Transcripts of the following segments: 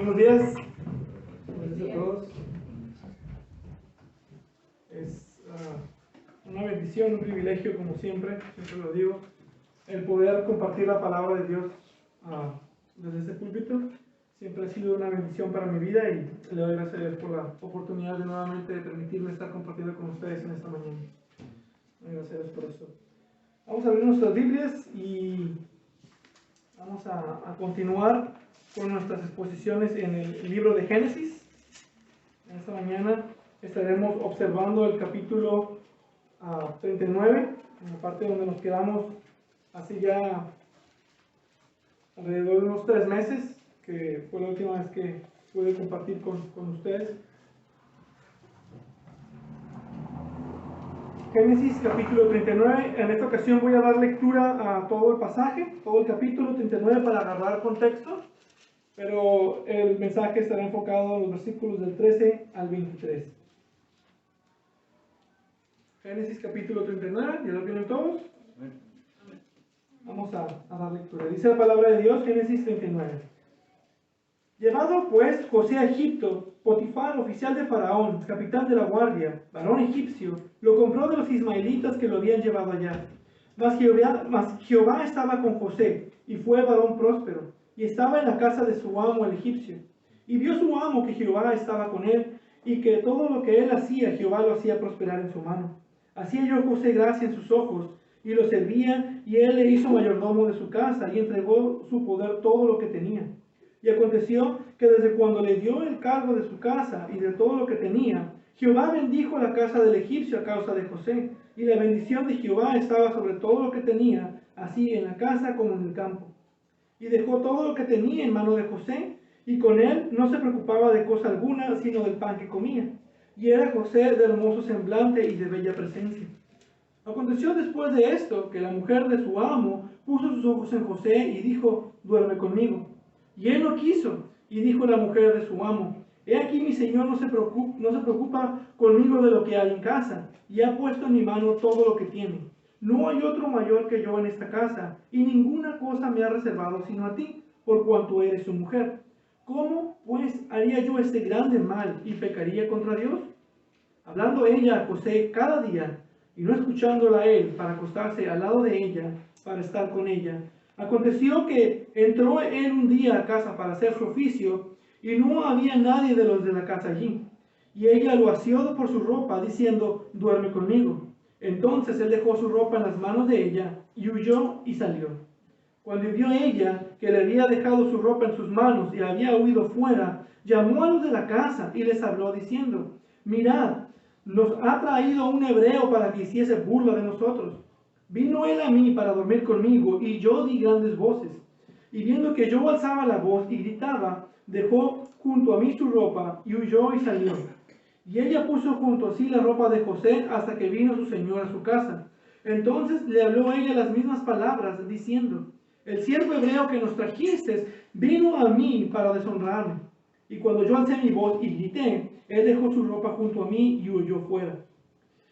Buenos días. Buenos días a todos. Es una bendición, un privilegio, como siempre lo digo, el poder compartir la palabra de Dios desde este púlpito. Siempre ha sido una bendición para mi vida y le doy gracias a Dios por la oportunidad de nuevamente permitirme estar compartiendo con ustedes en esta mañana. Gracias a Dios por eso. Vamos a abrir nuestras Biblias y vamos a continuar con nuestras exposiciones en el libro de Génesis. En esta mañana estaremos observando el capítulo 39, en la parte donde nos quedamos hace ya alrededor de unos 3 meses, que fue la última vez que pude compartir con ustedes. Génesis capítulo 39, en esta ocasión voy a dar lectura a todo el pasaje, todo el capítulo 39 para agarrar contexto, pero el mensaje estará enfocado en los versículos del 13 al 23. Génesis capítulo 39, ¿ya lo tienen todos? Vamos a dar lectura. Dice la palabra de Dios, Génesis 39. Llevado pues José a Egipto, Potifar, oficial de Faraón, capitán de la guardia, varón egipcio, lo compró de los ismaelitas que lo habían llevado allá. Mas Jehová estaba con José, y fue varón próspero, y estaba en la casa de su amo el egipcio. Y vio su amo que Jehová estaba con él, y que todo lo que él hacía, Jehová lo hacía prosperar en su mano. Así halló José gracia en sus ojos, y lo servía, y él le hizo mayordomo de su casa, y entregó su poder todo lo que tenía. Y aconteció que desde cuando le dio el cargo de su casa y de todo lo que tenía, Jehová bendijo la casa del egipcio a causa de José, y la bendición de Jehová estaba sobre todo lo que tenía, así en la casa como en el campo. Y dejó todo lo que tenía en mano de José, y con él no se preocupaba de cosa alguna, sino del pan que comía. Y era José de hermoso semblante y de bella presencia. Aconteció después de esto, que la mujer de su amo puso sus ojos en José y dijo, duerme conmigo. Y él no quiso, y dijo la mujer de su amo, he aquí mi señor no se preocupa conmigo de lo que hay en casa, y ha puesto en mi mano todo lo que tiene. No hay otro mayor que yo en esta casa, y ninguna cosa me ha reservado sino a ti, por cuanto eres su mujer. ¿Cómo, pues, haría yo este grande mal y pecaría contra Dios? Hablando ella a José cada día, y no escuchándola a él para acostarse al lado de ella, para estar con ella, aconteció que entró él un día a casa para hacer su oficio, y no había nadie de los de la casa allí. Y ella lo asió por su ropa, diciendo, duerme conmigo. Entonces él dejó su ropa en las manos de ella, y huyó y salió. Cuando vio ella que le había dejado su ropa en sus manos y había huido fuera, llamó a los de la casa y les habló diciendo, mirad, nos ha traído un hebreo para que hiciese burla de nosotros. Vino él a mí para dormir conmigo, y yo di grandes voces. Y viendo que yo alzaba la voz y gritaba, dejó junto a mí su ropa, y huyó y salió. Y ella puso junto a sí la ropa de José hasta que vino su señor a su casa. Entonces le habló a ella las mismas palabras, diciendo, el siervo hebreo que nos trajiste vino a mí para deshonrarme. Y cuando yo alcé mi voz y grité, él dejó su ropa junto a mí y huyó fuera.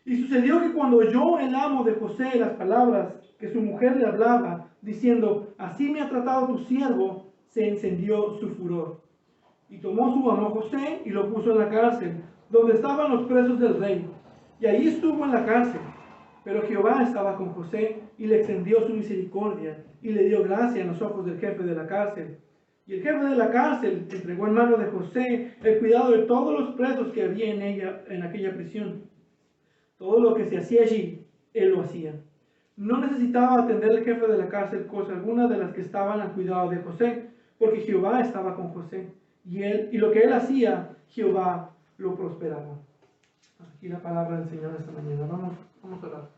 Y sucedió que cuando oyó el amo de José las palabras que su mujer le hablaba, diciendo, así me ha tratado tu siervo, se encendió su furor. Y tomó su amo José y lo puso en la cárcel, donde estaban los presos del rey. Y allí estuvo en la cárcel. Pero Jehová estaba con José y le extendió su misericordia y le dio gracia en los ojos del jefe de la cárcel. Y el jefe de la cárcel entregó en mano de José el cuidado de todos los presos que había en aquella prisión. Todo lo que se hacía allí, él lo hacía. No necesitaba atender el jefe de la cárcel cosa alguna de las que estaban al cuidado de José, porque Jehová estaba con José. Y lo que él hacía, Jehová lo prosperaba. Aquí la palabra del Señor esta mañana. Vamos a orar.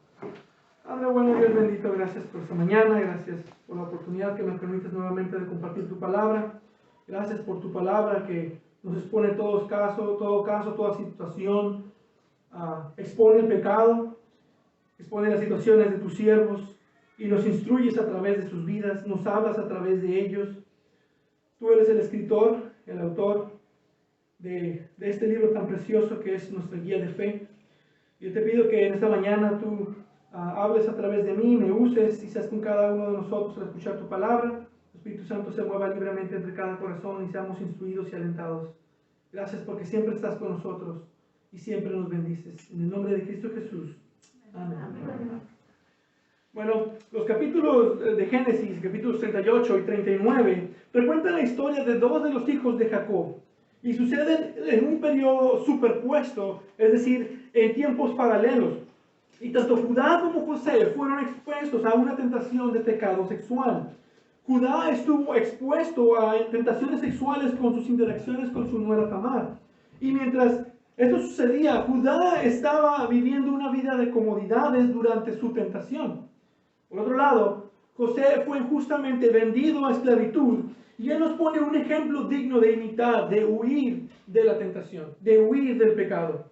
Padre bueno, Dios bendito, gracias por esta mañana, gracias por la oportunidad que me permites nuevamente de compartir tu palabra. Gracias por tu palabra que nos expone todo caso, toda situación, expone el pecado, expone las situaciones de tus siervos y nos instruyes a través de sus vidas, nos hablas a través de ellos. Tú eres el escritor, el autor de este libro tan precioso que es nuestra guía de fe. Yo te pido que en esta mañana tú hables a través de mí, me uses y seas con cada uno de nosotros al escuchar tu palabra. Espíritu Santo se mueva libremente entre cada corazón y seamos instruidos y alentados. Gracias porque siempre estás con nosotros y siempre nos bendices. En el nombre de Cristo Jesús. Amén. Bueno, los capítulos de Génesis, capítulos 38 y 39, recuentan la historia de dos de los hijos de Jacob y suceden en un periodo superpuesto, es decir, en tiempos paralelos. Y tanto Judá como José fueron expuestos a una tentación de pecado sexual. Judá estuvo expuesto a tentaciones sexuales con sus interacciones con su nuera Tamar. Y mientras esto sucedía, Judá estaba viviendo una vida de comodidades durante su tentación. Por otro lado, José fue injustamente vendido a esclavitud y él nos pone un ejemplo digno de imitar, de huir de la tentación, de huir del pecado.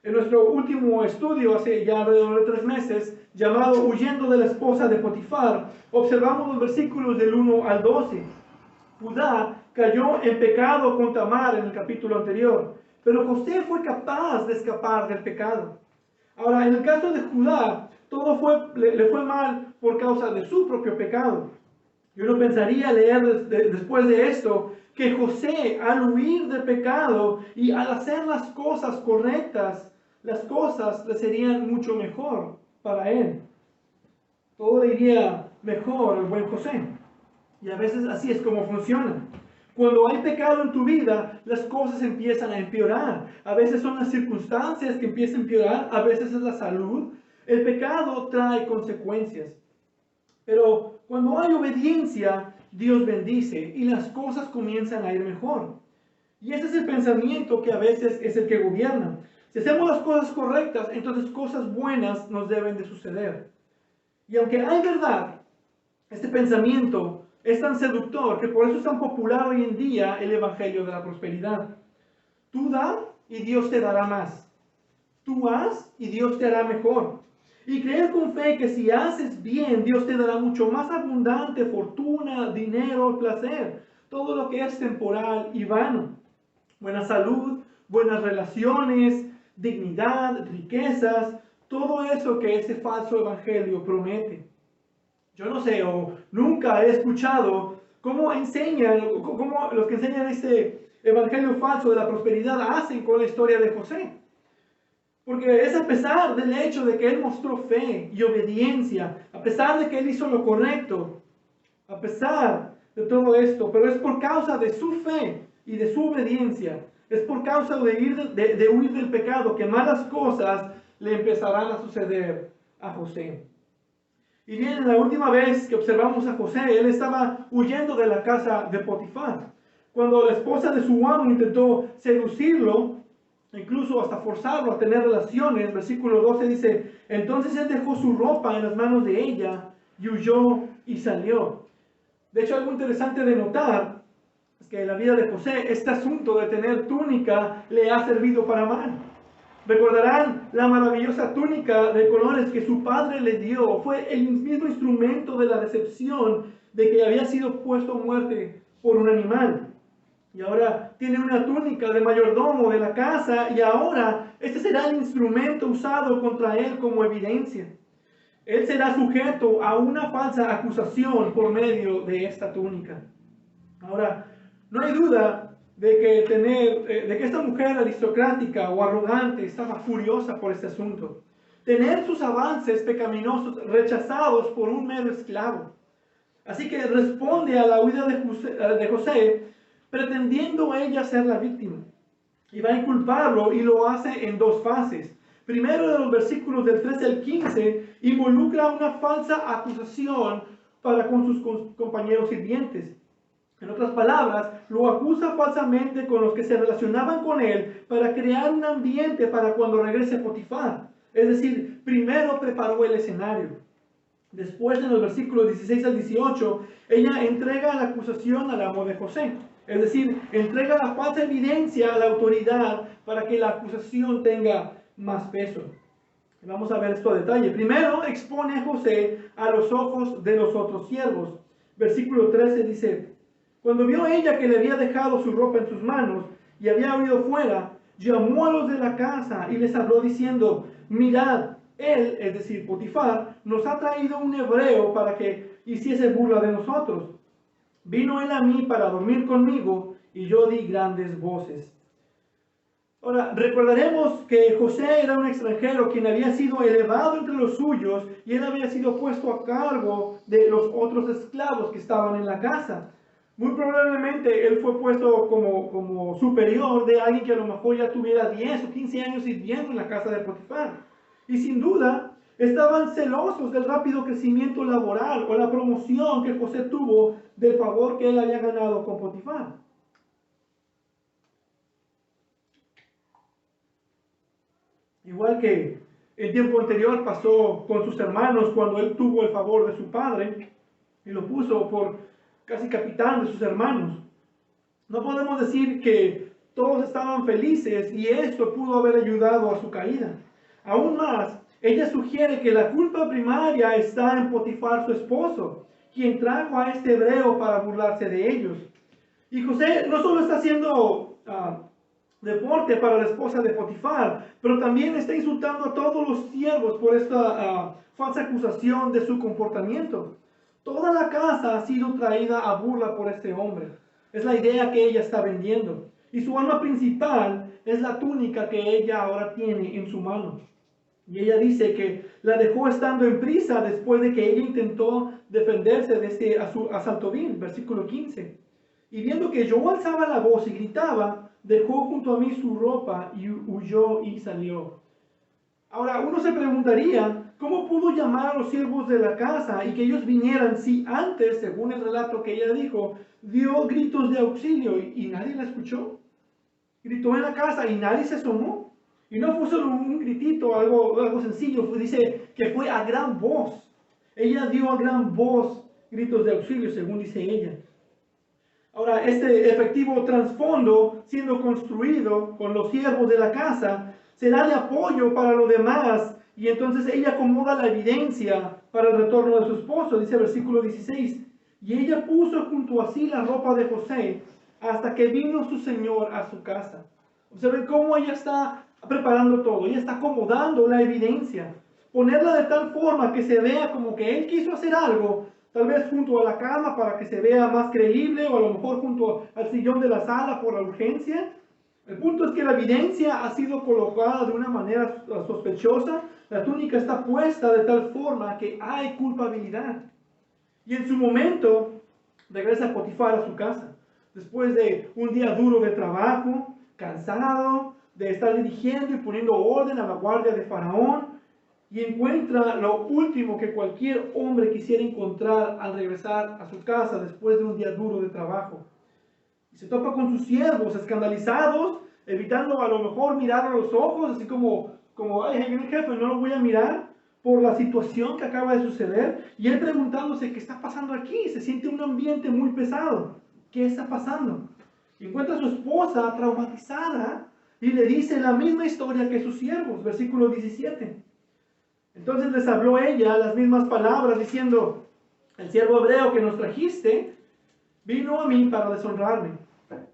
En nuestro último estudio, hace ya alrededor de 3 meses, llamado Huyendo de la esposa de Potifar, observamos los versículos del 1 al 12. Judá cayó en pecado con Tamar en el capítulo anterior, pero José fue capaz de escapar del pecado. Ahora, en el caso de Judá, todo le fue mal por causa de su propio pecado. Yo no pensaría leer después de esto que José, al huir del pecado y al hacer las cosas correctas, las cosas le serían mucho mejor para él. Todo le iría mejor al buen José. Y a veces así es como funciona. Cuando hay pecado en tu vida, las cosas empiezan a empeorar. A veces son las circunstancias que empiezan a empeorar, a veces es la salud. El pecado trae consecuencias. Pero cuando hay obediencia, Dios bendice y las cosas comienzan a ir mejor. Y ese es el pensamiento que a veces es el que gobierna. Si hacemos las cosas correctas, entonces cosas buenas nos deben de suceder. Y aunque hay verdad, este pensamiento es tan seductor que por eso es tan popular hoy en día el Evangelio de la Prosperidad. Tú da y Dios te dará más. Tú haz y Dios te hará mejor. Y creer con fe que si haces bien, Dios te dará mucho más abundante fortuna, dinero, placer, todo lo que es temporal y vano. Buena salud, buenas relaciones, dignidad, riquezas, todo eso que ese falso evangelio promete. Yo no sé, o nunca he escuchado cómo los que enseñan este evangelio falso de la prosperidad hacen con la historia de José. Porque es a pesar del hecho de que él mostró fe y obediencia, a pesar de que él hizo lo correcto, a pesar de todo esto, pero es por causa de su fe y de su obediencia, es por causa de huir del pecado que malas cosas le empezarán a suceder a José. Y bien, la última vez que observamos a José, él estaba huyendo de la casa de Potifar. Cuando la esposa de su amo intentó seducirlo, incluso hasta forzarlo a tener relaciones, versículo 12 dice, entonces él dejó su ropa en las manos de ella y huyó y salió. De hecho, algo interesante de notar es que en la vida de José, este asunto de tener túnica le ha servido para mal. Recordarán la maravillosa túnica de colores que su padre le dio. Fue el mismo instrumento de la decepción de que había sido puesto a muerte por un animal. Y ahora tiene una túnica de mayordomo de la casa y ahora este será el instrumento usado contra él como evidencia. Él será sujeto a una falsa acusación por medio de esta túnica. Ahora, no hay duda de que esta mujer aristocrática o arrogante estaba furiosa por este asunto. Tener sus avances pecaminosos rechazados por un mero esclavo. Así que responde a la huida de José, pretendiendo ella ser la víctima. Y va a inculparlo y lo hace en 2 fases. Primero, de los versículos del 13 al 15, involucra una falsa acusación para con sus compañeros sirvientes. En otras palabras, lo acusa falsamente con los que se relacionaban con él para crear un ambiente para cuando regrese Potifar. Es decir, primero preparó el escenario. Después, en los versículos 16 al 18, ella entrega la acusación al amo de José. Es decir, entrega la falsa evidencia a la autoridad para que la acusación tenga más peso. Vamos a ver esto a detalle. Primero, expone a José a los ojos de los otros siervos. Versículo 13 dice, cuando vio ella que le había dejado su ropa en sus manos y había huido fuera, llamó a los de la casa y les habló diciendo, mirad, él, es decir, Potifar, nos ha traído un hebreo para que hiciese burla de nosotros. Vino él a mí para dormir conmigo y yo di grandes voces. Ahora, recordaremos que José era un extranjero quien había sido elevado entre los suyos y él había sido puesto a cargo de los otros esclavos que estaban en la casa. Muy probablemente él fue puesto como superior de alguien que a lo mejor ya tuviera 10 o 15 años viviendo en la casa de Potifar. Y sin duda, estaban celosos del rápido crecimiento laboral o la promoción que José tuvo del favor que él había ganado con Potifar. Igual que el tiempo anterior pasó con sus hermanos cuando él tuvo el favor de su padre y lo puso por casi capitán de sus hermanos. No podemos decir que todos estaban felices y esto pudo haber ayudado a su caída. Aún más, ella sugiere que la culpa primaria está en Potifar, su esposo, quien trajo a este hebreo para burlarse de ellos. Y José no solo está haciendo deporte para la esposa de Potifar, pero también está insultando a todos los siervos por esta falsa acusación de su comportamiento. Toda la casa ha sido traída a burla por este hombre. Es la idea que ella está vendiendo. Y su arma principal es la túnica que ella ahora tiene en su mano. Y ella dice que la dejó estando en prisa después de que ella intentó defenderse de este asalto vil, versículo 15. Y viendo que yo alzaba la voz y gritaba, dejó junto a mí su ropa y huyó y salió. Ahora, uno se preguntaría, ¿cómo pudo llamar a los siervos de la casa y que ellos vinieran si antes, según el relato que ella dijo, dio gritos de auxilio y nadie la escuchó? Gritó en la casa y nadie se asomó. Y no fue solo un gritito, algo sencillo, dice que fue a gran voz. Ella dio a gran voz gritos de auxilio, según dice ella. Ahora, este efectivo trasfondo siendo construido con los siervos de la casa será de apoyo para los demás y entonces ella acomoda la evidencia para el retorno de su esposo, dice el versículo 16. Y ella puso junto a sí la ropa de José hasta que vino su señor a su casa. Observen cómo ella está preparando todo, ella está acomodando la evidencia, ponerla de tal forma que se vea como que él quiso hacer algo, tal vez junto a la cama para que se vea más creíble, o a lo mejor junto al sillón de la sala por la urgencia. El punto es que la evidencia ha sido colocada de una manera sospechosa, la túnica está puesta de tal forma que hay culpabilidad. Y en su momento regresa Potifar a su casa, después de un día duro de trabajo, cansado de estar dirigiendo y poniendo orden a la guardia de Faraón, y encuentra lo último que cualquier hombre quisiera encontrar al regresar a su casa después de un día duro de trabajo. Y se topa con sus siervos escandalizados, evitando a lo mejor mirar a los ojos, así como ay, jefe, no lo voy a mirar por la situación que acaba de suceder. Y él preguntándose qué está pasando aquí, se siente un ambiente muy pesado. ¿Qué está pasando? Y encuentra a su esposa traumatizada y le dice la misma historia que sus siervos, versículo 17. Entonces les habló ella las mismas palabras diciendo, el siervo hebreo que nos trajiste vino a mí para deshonrarme.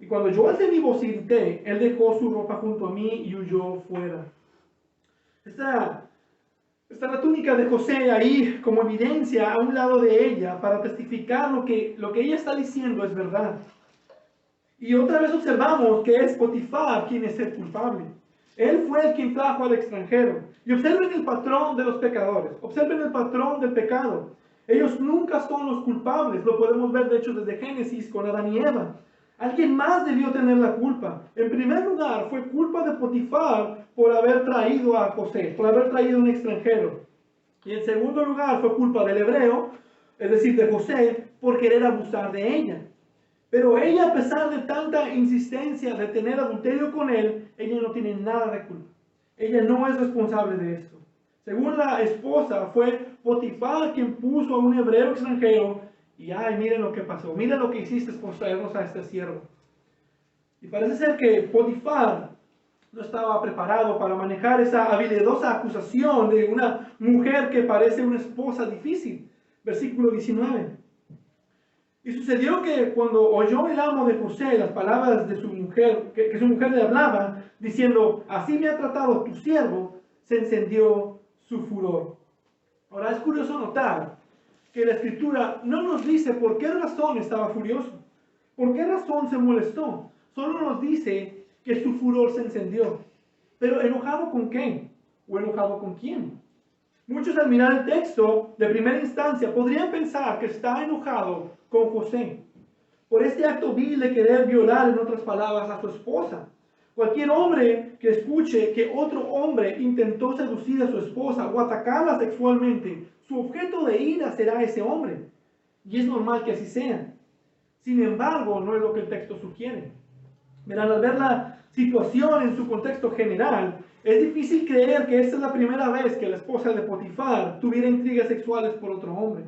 Y cuando yo alcé mi voz y grité, él dejó su ropa junto a mí y huyó fuera. Está la túnica de José ahí como evidencia a un lado de ella para testificar lo que ella está diciendo es verdad. Y otra vez observamos que es Potifar quien es el culpable. Él fue el quien trajo al extranjero. Y observen el patrón de los pecadores. Observen el patrón del pecado. Ellos nunca son los culpables. Lo podemos ver de hecho desde Génesis con Adán y Eva. Alguien más debió tener la culpa. En primer lugar, fue culpa de Potifar por haber traído a José, por haber traído a un extranjero. Y en segundo lugar, fue culpa del hebreo, es decir, de José, por querer abusar de ella. Pero ella, a pesar de tanta insistencia de tener adulterio con él, ella no tiene nada de culpa. Ella no es responsable de esto. Según la esposa, fue Potifar quien puso a un hebreo extranjero y ay, miren lo que pasó, miren lo que hiciste por traernos a este siervo. Y parece ser que Potifar no estaba preparado para manejar esa habilidosa acusación de una mujer que parece una esposa difícil. Versículo 19. Y sucedió que cuando oyó el amo de José las palabras de su mujer, que su mujer le hablaba, diciendo, así me ha tratado tu siervo, se encendió su furor. Ahora es curioso notar que la Escritura no nos dice por qué razón estaba furioso, por qué razón se molestó. Solo nos dice que su furor se encendió. Pero ¿enojado con qué? ¿O enojado con quién? Muchos al mirar el texto de primera instancia podrían pensar que está enojado con José por este acto vil de querer violar, en otras palabras, a su esposa. Cualquier hombre que escuche que otro hombre intentó seducir a su esposa o atacarla sexualmente, su objeto de ira será ese hombre. Y es normal que así sea. Sin embargo, no es lo que el texto sugiere. Verán, al ver la situación en su contexto general, es difícil creer que esta es la primera vez que la esposa de Potifar tuviera intrigas sexuales por otro hombre.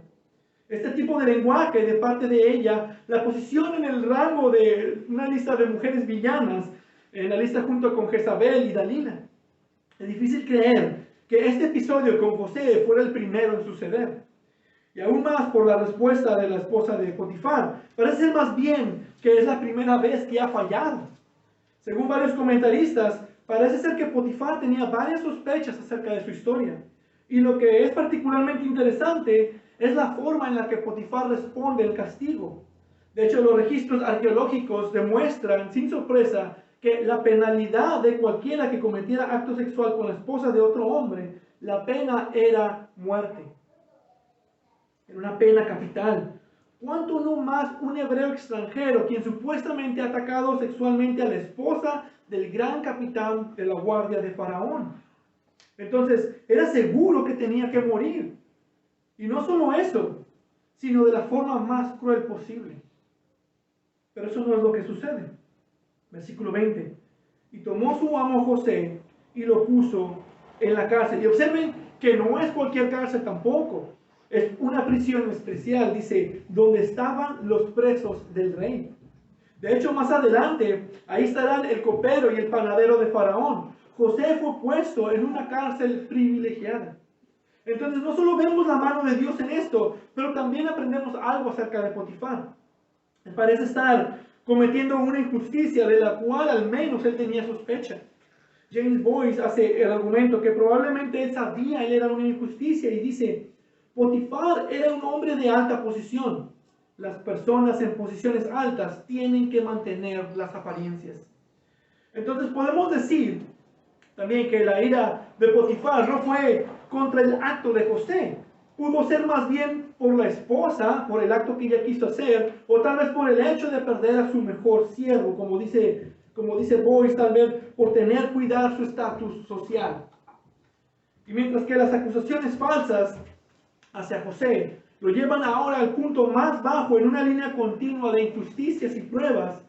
Este tipo de lenguaje de parte de ella la posiciona en el rango de una lista de mujeres villanas, en la lista junto con Jezabel y Dalila. Es difícil creer que este episodio con José fuera el primero en suceder. Y aún más por la respuesta de la esposa de Potifar. Parece ser más bien que es la primera vez que ha fallado. Según varios comentaristas, parece ser que Potifar tenía varias sospechas acerca de su historia. Y lo que es particularmente interesante es la forma en la que Potifar responde al castigo. De hecho, los registros arqueológicos demuestran, sin sorpresa, que la penalidad de cualquiera que cometiera acto sexual con la esposa de otro hombre, la pena era muerte. Era una pena capital. ¿Cuánto no más un hebreo extranjero quien supuestamente ha atacado sexualmente a la esposa del gran capitán de la guardia de Faraón? Entonces, era seguro que tenía que morir. Y no solo eso, sino de la forma más cruel posible. Pero eso no es lo que sucede. Versículo 20. Y tomó su amo José y lo puso en la cárcel. Y observen que no es cualquier cárcel tampoco. Es una prisión especial, dice, donde estaban los presos del rey. De hecho, más adelante, ahí estarán el copero y el panadero de Faraón. José fue puesto en una cárcel privilegiada. Entonces, no solo vemos la mano de Dios en esto, pero también aprendemos algo acerca de Potifar. Él parece estar cometiendo una injusticia de la cual al menos él tenía sospecha. James Boyce hace el argumento que probablemente él sabía, él era una injusticia, y dice: Potifar era un hombre de alta posición. Las personas en posiciones altas tienen que mantener las apariencias. Entonces podemos decir también que la ira de Potifar no fue contra el acto de José. Pudo ser más bien por la esposa, por el acto que ella quiso hacer, o tal vez por el hecho de perder a su mejor siervo, como dice Boyce, tal vez por cuidar su estatus social. Y mientras que las acusaciones falsas hacia José lo llevan ahora al punto más bajo en una línea continua de injusticias y pruebas,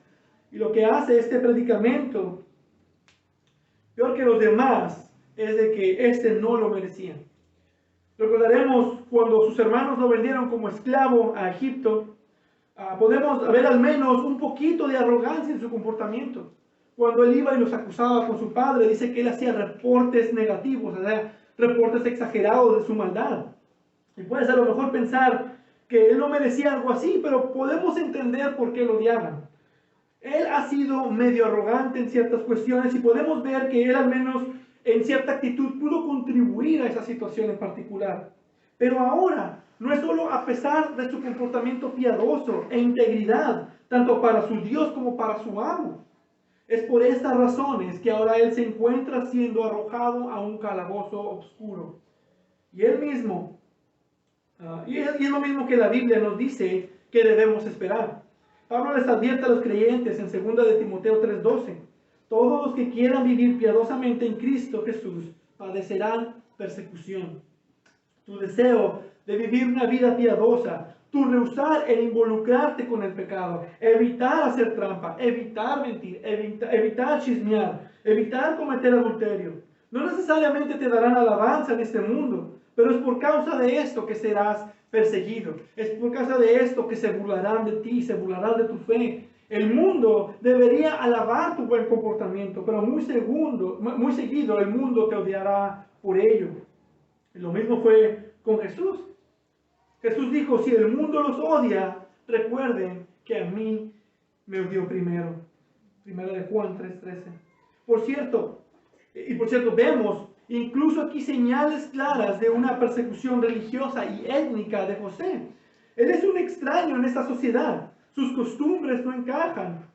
y lo que hace este predicamento, peor que los demás, es de que éste no lo merecía. Recordaremos cuando sus hermanos lo vendieron como esclavo a Egipto. Podemos ver al menos un poquito de arrogancia en su comportamiento. Cuando él iba y los acusaba con su padre, dice que él hacía reportes negativos, o sea, reportes exagerados de su maldad. Y puedes a lo mejor pensar que él no merecía algo así, pero podemos entender por qué lo odiaban. Él ha sido medio arrogante en ciertas cuestiones y podemos ver que él al menos en cierta actitud pudo contribuir a esa situación en particular. Pero ahora, no es solo a pesar de su comportamiento piadoso e integridad, tanto para su Dios como para su amo. Es por estas razones que ahora él se encuentra siendo arrojado a un calabozo oscuro. Y él mismo, y es lo mismo que la Biblia nos dice que debemos esperar. Pablo les advierte a los creyentes en 2 de Timoteo 3:12. Todos los que quieran vivir piadosamente en Cristo Jesús padecerán persecución. Tu deseo de vivir una vida piadosa, tu rehusar el involucrarte con el pecado, evitar hacer trampa, evitar mentir, evitar chismear, evitar cometer adulterio, no necesariamente te darán alabanza en este mundo, pero es por causa de esto que serás perseguido. Es por causa de esto que se burlarán de ti, se burlarán de tu fe. El mundo debería alabar tu buen comportamiento, pero muy seguido el mundo te odiará por ello. Y lo mismo fue con Jesús. Jesús dijo: si el mundo los odia, recuerden que a mí me odió primero. Primera de Juan 3:13. Por cierto, vemos incluso aquí señales claras de una persecución religiosa y étnica de José. Él es un extraño en esta sociedad, sus costumbres no encajan,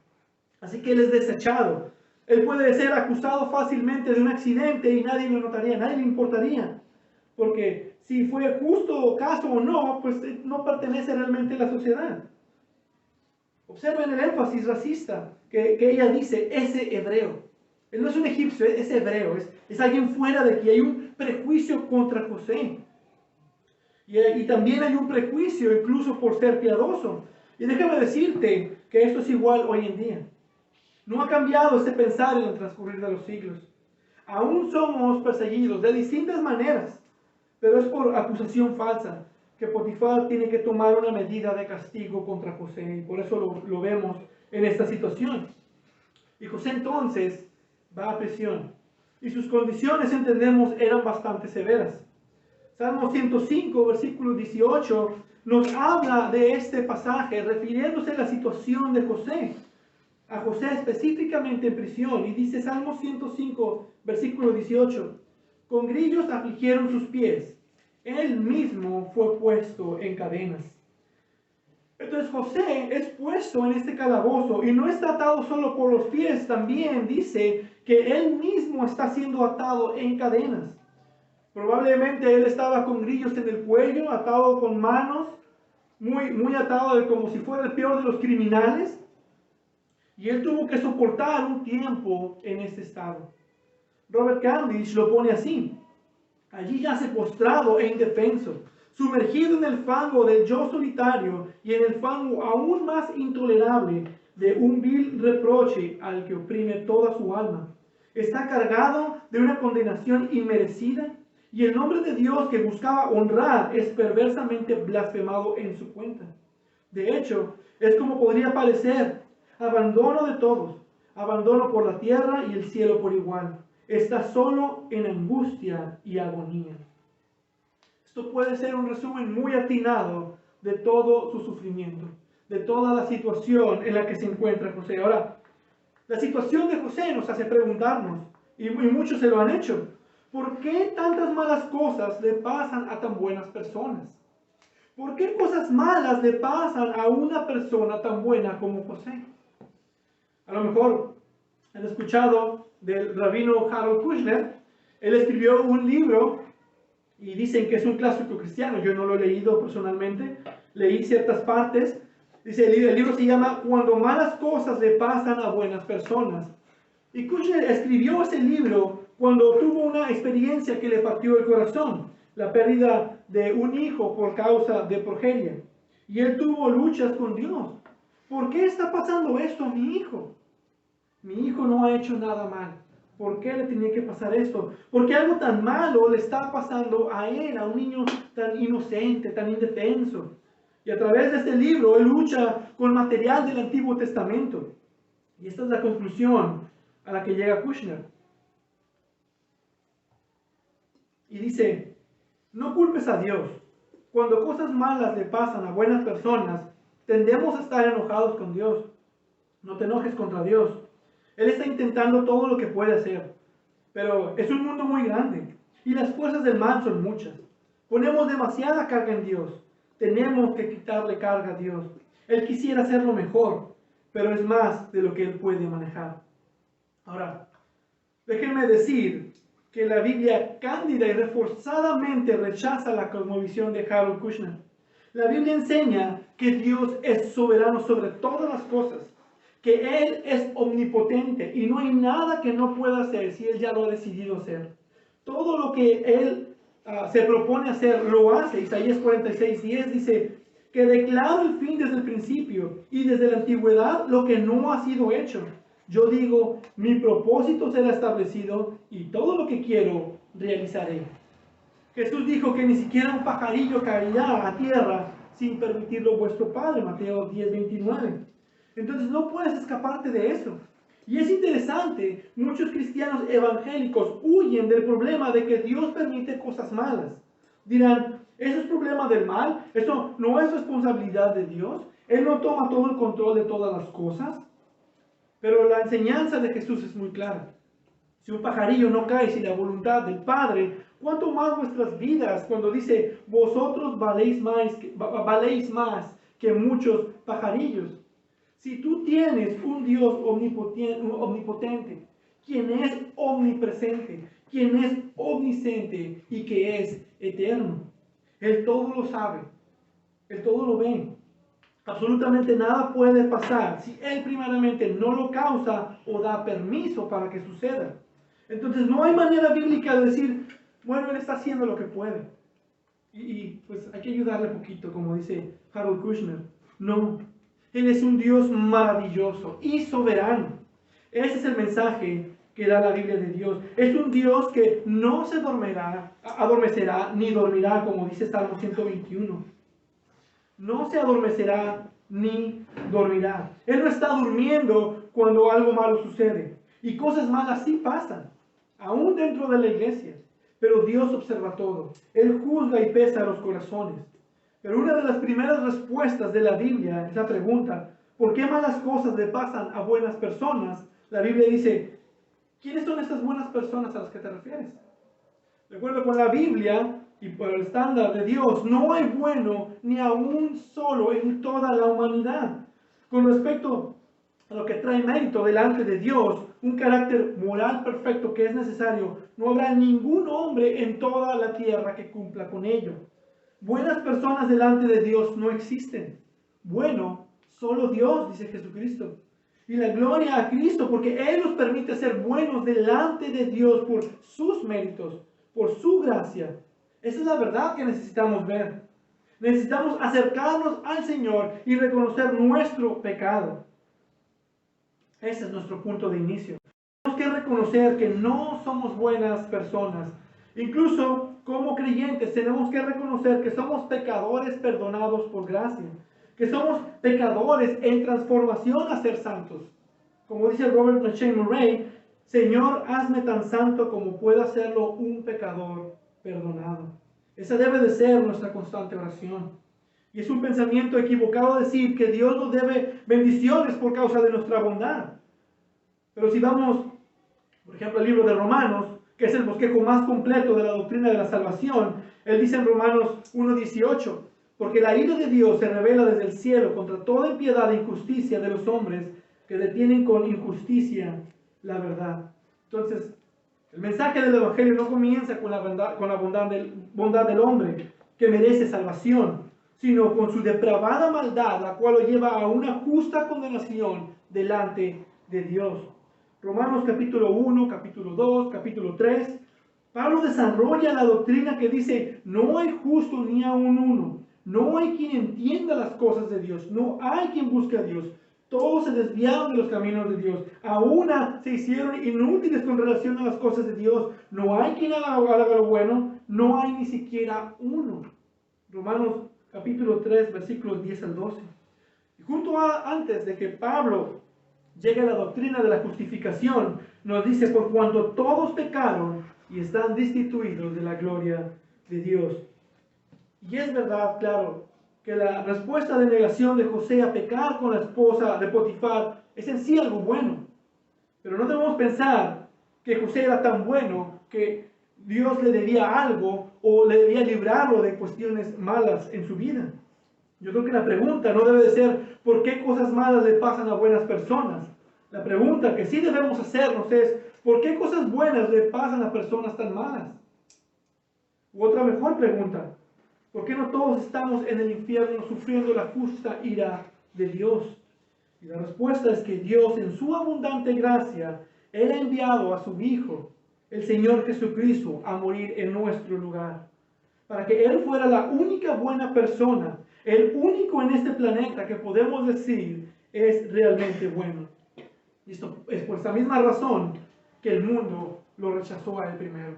así que él es desechado. Él puede ser acusado fácilmente de un accidente y nadie lo notaría, nadie le importaría, porque si fue justo caso o no, pues no pertenece realmente a la sociedad. Observen el énfasis racista que ella dice, ese hebreo. Él no es un egipcio, es hebreo, es alguien fuera de aquí. Hay un prejuicio contra José. Y también hay un prejuicio incluso por ser piadoso. Y déjame decirte que esto es igual hoy en día. No ha cambiado este pensar en el transcurrir de los siglos. Aún somos perseguidos de distintas maneras, pero es por acusación falsa que Potifar tiene que tomar una medida de castigo contra José, y por eso lo vemos en esta situación. Y José entonces va a prisión, y sus condiciones, entendemos, eran bastante severas. Salmo 105, versículo 18, nos habla de este pasaje, refiriéndose a la situación de José, a José específicamente en prisión, y dice Salmo 105, versículo 18, con grillos afligieron sus pies, él mismo fue puesto en cadenas. Entonces José es puesto en este calabozo y no está atado solo por los pies, también dice que él mismo está siendo atado en cadenas. Probablemente él estaba con grillos en el cuello, atado con manos, muy atado como si fuera el peor de los criminales. Y él tuvo que soportar un tiempo en este estado. Robert Candish lo pone así: allí yace postrado e indefenso, sumergido en el fango del yo solitario y en el fango aún más intolerable de un vil reproche al que oprime toda su alma. Está cargado de una condenación inmerecida y el nombre de Dios que buscaba honrar es perversamente blasfemado en su cuenta. De hecho, es como podría parecer: abandono de todos, abandono por la tierra y el cielo por igual. Está solo en angustia y agonía. Esto puede ser un resumen muy atinado de todo su sufrimiento, de toda la situación en la que se encuentra José. Ahora, la situación de José nos hace preguntarnos, y muchos se lo han hecho, ¿por qué tantas malas cosas le pasan a tan buenas personas? ¿Por qué cosas malas le pasan a una persona tan buena como José? A lo mejor han escuchado del rabino Harold Kushner. Él escribió un libro y dicen que es un clásico cristiano. Yo no lo he leído personalmente, leí ciertas partes. Dice, el libro se llama Cuando malas cosas le pasan a buenas personas. Y Kushner escribió ese libro cuando tuvo una experiencia que le partió el corazón, la pérdida de un hijo por causa de progeria. Y él tuvo luchas con Dios. ¿Por qué está pasando esto a mi hijo? Mi hijo no ha hecho nada mal. ¿Por qué le tenía que pasar esto? ¿Por qué algo tan malo le está pasando a él, a un niño tan inocente, tan indefenso? Y a través de este libro, él lucha con material del Antiguo Testamento. Y esta es la conclusión a la que llega Kushner. Y dice, no culpes a Dios. Cuando cosas malas le pasan a buenas personas, tendemos a estar enojados con Dios. No te enojes contra Dios. Él está intentando todo lo que puede hacer, pero es un mundo muy grande y las fuerzas del mal son muchas. Ponemos demasiada carga en Dios. Tenemos que quitarle carga a Dios. Él quisiera hacerlo mejor, pero es más de lo que Él puede manejar. Ahora, déjenme decir que la Biblia cándida y reforzadamente rechaza la cosmovisión de Harold Kushner. La Biblia enseña que Dios es soberano sobre todas las cosas, que Él es omnipotente y no hay nada que no pueda hacer si Él ya lo ha decidido hacer. Todo lo que Él se propone hacer, lo hace. Isaías 46:10 dice que declaro el fin desde el principio y desde la antigüedad lo que no ha sido hecho. Yo digo, mi propósito será establecido y todo lo que quiero realizaré. Jesús dijo que ni siquiera un pajarillo caerá a tierra sin permitirlo vuestro Padre, Mateo 10:29. Entonces no puedes escaparte de eso. Y es interesante, muchos cristianos evangélicos huyen del problema de que Dios permite cosas malas. Dirán, ¿eso es problema del mal? ¿Eso no es responsabilidad de Dios? ¿Él no toma todo el control de todas las cosas? Pero la enseñanza de Jesús es muy clara. Si un pajarillo no cae sin la voluntad del Padre, ¿cuánto más vuestras vidas? Cuando dice, vosotros valéis más que muchos pajarillos. Si tú tienes un Dios omnipotente, quien es omnipresente, quien es omnisciente y que es eterno, Él todo lo sabe, Él todo lo ve. Absolutamente nada puede pasar si Él primeramente no lo causa o da permiso para que suceda. Entonces no hay manera bíblica de decir, bueno, Él está haciendo lo que puede. Pues hay que ayudarle poquito, como dice Harold Kushner. No, Él es un Dios maravilloso y soberano. Ese es el mensaje que da la Biblia de Dios. Es un Dios que no se adormecerá ni dormirá, como dice Salmo 121. No se adormecerá ni dormirá. Él no está durmiendo cuando algo malo sucede. Y cosas malas sí pasan, aún dentro de la iglesia. Pero Dios observa todo. Él juzga y pesa los corazones. Pero una de las primeras respuestas de la Biblia es la pregunta, ¿por qué malas cosas le pasan a buenas personas? La Biblia dice, ¿quiénes son estas buenas personas a las que te refieres? De acuerdo con la Biblia y por el estándar de Dios, no hay bueno ni a un solo en toda la humanidad. Con respecto a lo que trae mérito delante de Dios, un carácter moral perfecto que es necesario, no habrá ningún hombre en toda la tierra que cumpla con ello. Buenas personas delante de Dios no existen. Bueno, solo Dios, dice Jesucristo. Y la gloria a Cristo, porque Él nos permite ser buenos delante de Dios por sus méritos, por su gracia. Esa es la verdad que necesitamos ver. Necesitamos acercarnos al Señor y reconocer nuestro pecado. Ese es nuestro punto de inicio. Tenemos que reconocer que no somos buenas personas. Incluso como creyentes tenemos que reconocer que somos pecadores perdonados por gracia. Que somos pecadores en transformación a ser santos. Como dice Robert McCheyne Murray, Señor, hazme tan santo como pueda hacerlo un pecador perdonado. Esa debe de ser nuestra constante oración. Y es un pensamiento equivocado decir que Dios nos debe bendiciones por causa de nuestra bondad. Pero si vamos, por ejemplo, al libro de Romanos, que es el bosquejo más completo de la doctrina de la salvación, él dice en Romanos 1:18, porque la ira de Dios se revela desde el cielo contra toda impiedad e injusticia de los hombres que detienen con injusticia la verdad. Entonces, el mensaje del Evangelio no comienza con la bondad del hombre que merece salvación, sino con su depravada maldad, la cual lo lleva a una justa condenación delante de Dios. Romanos capítulo 1, capítulo 2, capítulo 3, Pablo desarrolla la doctrina que dice, no hay justo ni aun uno, no hay quien entienda las cosas de Dios, no hay quien busque a Dios. Todos se desviaron de los caminos de Dios. A una se hicieron inútiles con relación a las cosas de Dios. No hay quien haga lo bueno, no hay ni siquiera uno. Romanos capítulo 3, versículos 10 al 12. Y antes de que Pablo llegue a la doctrina de la justificación, nos dice, por cuanto todos pecaron y están destituidos de la gloria de Dios. Y es verdad, claro, que la respuesta de negación de José a pecar con la esposa de Potifar es en sí algo bueno. Pero no debemos pensar que José era tan bueno que Dios le debía algo o le debía librarlo de cuestiones malas en su vida. Yo creo que la pregunta no debe de ser ¿por qué cosas malas le pasan a buenas personas? La pregunta que sí debemos hacernos es ¿por qué cosas buenas le pasan a personas tan malas? U otra mejor pregunta, ¿por qué no todos estamos en el infierno sufriendo la justa ira de Dios? Y la respuesta es que Dios, en su abundante gracia, Él ha enviado a su Hijo, el Señor Jesucristo, a morir en nuestro lugar. Para que Él fuera la única buena persona, el único en este planeta que podemos decir es realmente bueno. Y esto es por esa misma razón que el mundo lo rechazó a Él primero.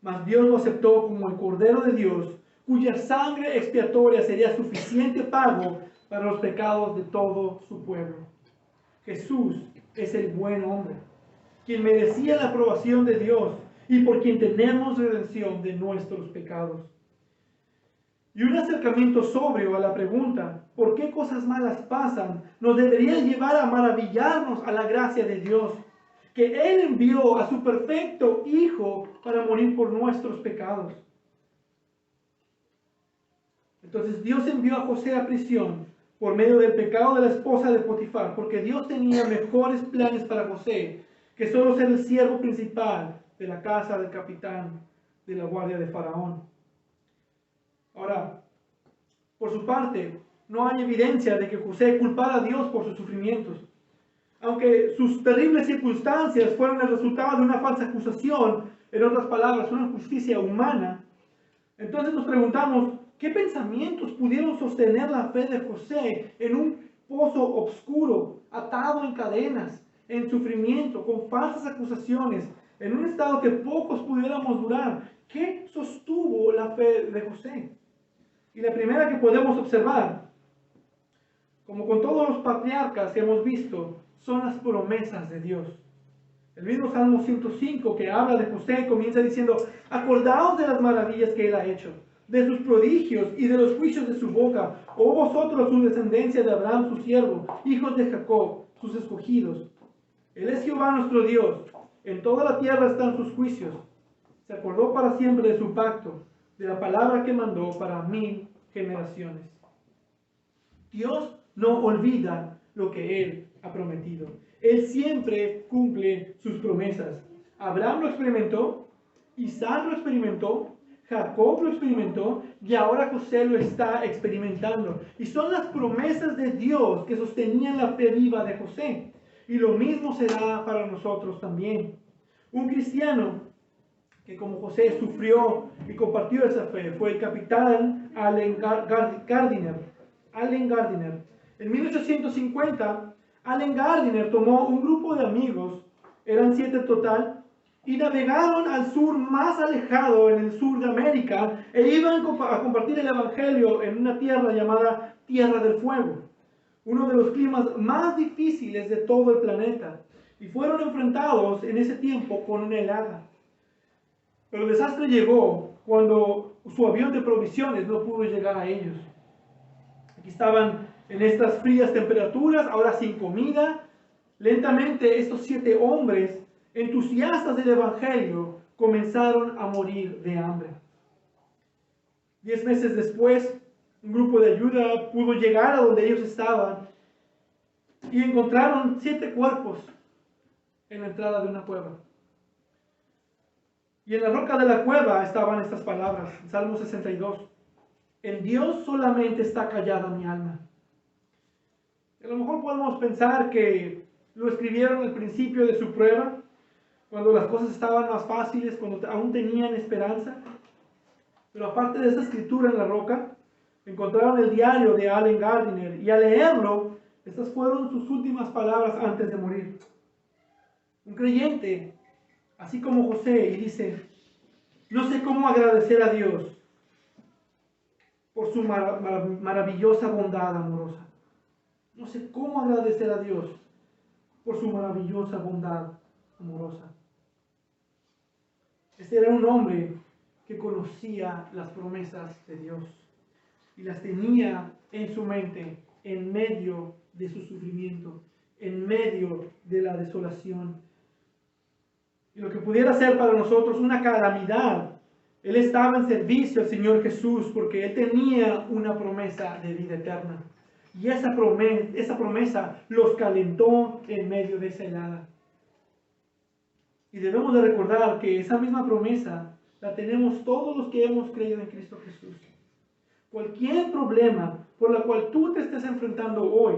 Mas Dios lo aceptó como el Cordero de Dios, cuya sangre expiatoria sería suficiente pago para los pecados de todo su pueblo. Jesús es el buen hombre, quien merecía la aprobación de Dios y por quien tenemos redención de nuestros pecados. Y un acercamiento sobrio a la pregunta, ¿por qué cosas malas pasan?, nos debería llevar a maravillarnos a la gracia de Dios que Él envió a su perfecto Hijo para morir por nuestros pecados. Entonces Dios envió a José a prisión por medio del pecado de la esposa de Potifar, porque Dios tenía mejores planes para José que solo ser el siervo principal de la casa del capitán de la guardia de Faraón. Ahora, por su parte, no hay evidencia de que José culpara a Dios por sus sufrimientos. Aunque sus terribles circunstancias fueron el resultado de una falsa acusación, en otras palabras, una justicia humana, entonces nos preguntamos, ¿qué pensamientos pudieron sostener la fe de José en un pozo oscuro, atado en cadenas, en sufrimiento, con falsas acusaciones, en un estado que pocos pudiéramos durar? ¿Qué sostuvo la fe de José? Y la primera que podemos observar, como con todos los patriarcas que hemos visto, son las promesas de Dios. El mismo Salmo 105 que habla de José comienza diciendo, acordaos de las maravillas que él ha hecho, de sus prodigios y de los juicios de su boca, oh vosotros su descendencia de Abraham su siervo, hijos de Jacob, sus escogidos. Él es Jehová nuestro Dios, en toda la tierra están sus juicios. Se acordó para siempre de su pacto, de la palabra que mandó para 1000 generaciones. Dios no olvida lo que Él ha prometido. Él siempre cumple sus promesas. Abraham lo experimentó, Isaac lo experimentó, Jacob lo experimentó y ahora José lo está experimentando. Y son las promesas de Dios que sostenían la fe viva de José. Y lo mismo será para nosotros también. Un cristiano que como José sufrió y compartió esa fe fue el capitán Allen Gardiner. En 1850, Allen Gardiner tomó un grupo de amigos, eran 7 en total, y navegaron al sur más alejado, en el sur de América, e iban a compartir el Evangelio en una tierra llamada Tierra del Fuego, uno de los climas más difíciles de todo el planeta, y fueron enfrentados en ese tiempo con una helada. Pero el desastre llegó cuando su avión de provisiones no pudo llegar a ellos. Aquí estaban en estas frías temperaturas, ahora sin comida. Lentamente estos 7 hombres, entusiastas del Evangelio, comenzaron a morir de hambre. 10 meses después, un grupo de ayuda pudo llegar a donde ellos estaban y encontraron 7 cuerpos en la entrada de una cueva. Y en la roca de la cueva estaban estas palabras, Salmo 62. En Dios solamente está callada mi alma. A lo mejor podemos pensar que lo escribieron al principio de su prueba, cuando las cosas estaban más fáciles, cuando aún tenían esperanza. Pero aparte de esa escritura en la roca, encontraron el diario de Allen Gardiner y al leerlo, estas fueron sus últimas palabras antes de morir. Un creyente, así como José, y dice, no sé cómo agradecer a Dios por su maravillosa bondad amorosa. No sé cómo agradecer a Dios por su maravillosa bondad amorosa. Este era un hombre que conocía las promesas de Dios y las tenía en su mente en medio de su sufrimiento, en medio de la desolación. Y lo que pudiera ser para nosotros una calamidad, él estaba en servicio al Señor Jesús porque él tenía una promesa de vida eterna. Y esa promesa los calentó en medio de esa helada. Y debemos de recordar que esa misma promesa la tenemos todos los que hemos creído en Cristo Jesús. Cualquier problema por el cual tú te estés enfrentando hoy,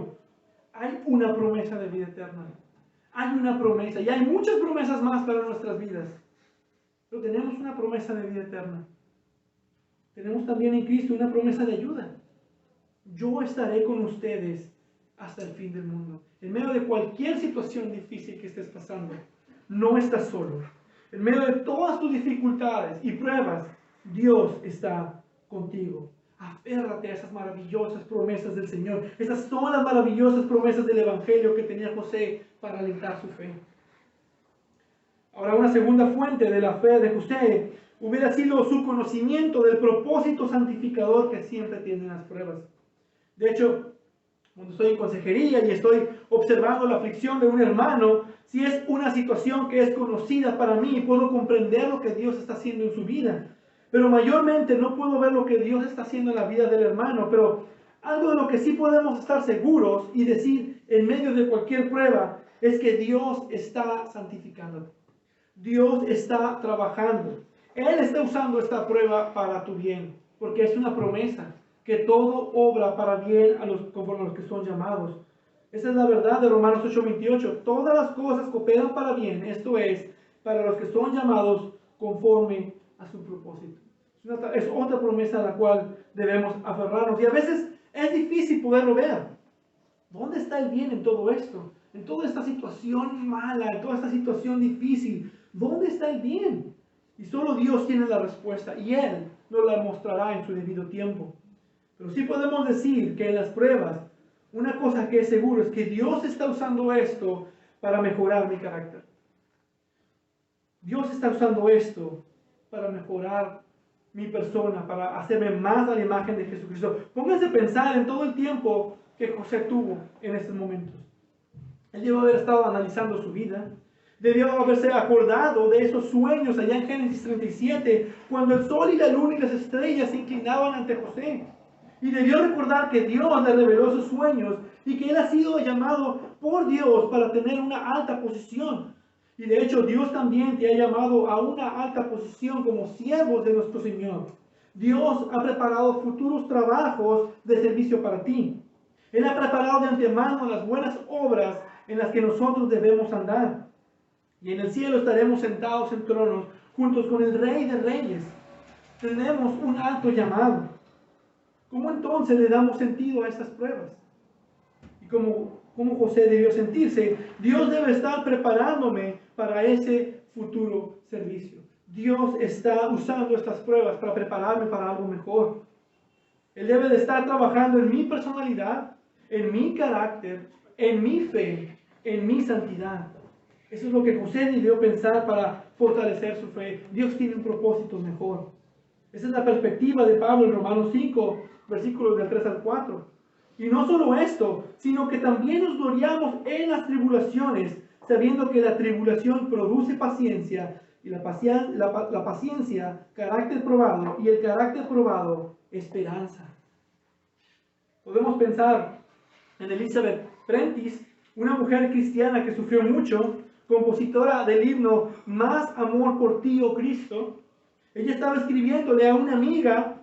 hay una promesa de vida eterna. Hay una promesa, y hay muchas promesas más para nuestras vidas. Pero tenemos una promesa de vida eterna. Tenemos también en Cristo una promesa de ayuda. Yo estaré con ustedes hasta el fin del mundo. En medio de cualquier situación difícil que estés pasando, no estás solo. En medio de todas tus dificultades y pruebas, Dios está contigo. Aférrate a esas maravillosas promesas del Señor. Esas son las maravillosas promesas del Evangelio que tenía José para alentar su fe. Ahora, una segunda fuente de la fe de José hubiera sido su conocimiento del propósito santificador que siempre tienen las pruebas. De hecho, Cuando estoy en consejería y estoy observando la aflicción de un hermano, si es una situación que es conocida para mí, puedo comprender lo que Dios está haciendo en su vida. Pero mayormente no puedo ver lo que Dios está haciendo en la vida del hermano. Pero algo de lo que sí podemos estar seguros y decir en medio de cualquier prueba es que Dios está santificando. Dios está trabajando. Él está usando esta prueba para tu bien, porque es una promesa que todo obra para bien conforme a los que son llamados. Esa es la verdad de Romanos 8:28. Todas las cosas cooperan para bien, esto es, para los que son llamados conforme a su propósito. Es otra promesa a la cual debemos aferrarnos. Y a veces es difícil poderlo ver. ¿Dónde está el bien en todo esto? En toda esta situación mala, en toda esta situación difícil. ¿Dónde está el bien? Y solo Dios tiene la respuesta y Él nos la mostrará en su debido tiempo. Pero sí podemos decir que en las pruebas, una cosa que es seguro es que Dios está usando esto para mejorar mi carácter. Dios está usando esto para mejorar mi persona, para hacerme más a la imagen de Jesucristo. Pónganse a pensar en todo el tiempo que José tuvo en estos momentos. Él debió haber estado analizando su vida. Debió haberse acordado de esos sueños allá en Génesis 37, cuando el sol y la luna y las estrellas se inclinaban ante José. Y debió recordar que Dios le reveló sus sueños y que él ha sido llamado por Dios para tener una alta posición. Y de hecho Dios también te ha llamado a una alta posición como siervos de nuestro Señor. Dios ha preparado futuros trabajos de servicio para ti. Él ha preparado de antemano las buenas obras en las que nosotros debemos andar. Y en el cielo estaremos sentados en tronos juntos con el Rey de Reyes. Tenemos un alto llamado. ¿Cómo entonces le damos sentido a estas pruebas? Y como José debió sentirse, Dios debe estar preparándome para ese futuro servicio. Dios está usando estas pruebas para prepararme para algo mejor. Él debe de estar trabajando en mi personalidad, en mi carácter, en mi fe, en mi santidad. Eso es lo que José debió pensar para fortalecer su fe. Dios tiene un propósito mejor. Esa es la perspectiva de Pablo en Romanos 5, versículos del 3 al 4. Y no solo esto, sino que también nos gloriamos en las tribulaciones, sabiendo que la tribulación produce paciencia, y la paciencia, carácter probado, y el carácter probado, esperanza. Podemos pensar en Elizabeth Prentice, una mujer cristiana que sufrió mucho, compositora del himno Más amor por ti, oh Cristo. Ella estaba escribiéndole a una amiga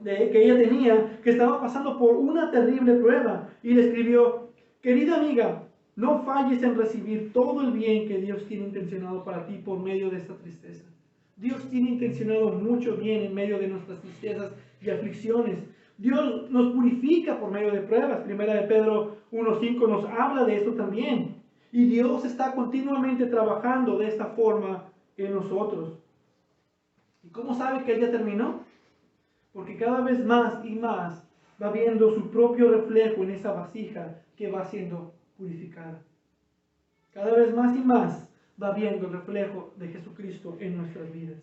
que ella tenía, que estaba pasando por una terrible prueba, y le escribió: querida amiga, no falles en recibir todo el bien que Dios tiene intencionado para ti por medio de esta tristeza. Dios tiene intencionado mucho bien en medio de nuestras tristezas y aflicciones. Dios nos purifica por medio de pruebas. Primera de Pedro 1:5 nos habla de esto también. Y Dios está continuamente trabajando de esta forma en nosotros. ¿Y cómo sabe que Él ya terminó? Porque cada vez más y más va viendo su propio reflejo en esa vasija que va siendo purificada. Cada vez más y más va viendo el reflejo de Jesucristo en nuestras vidas.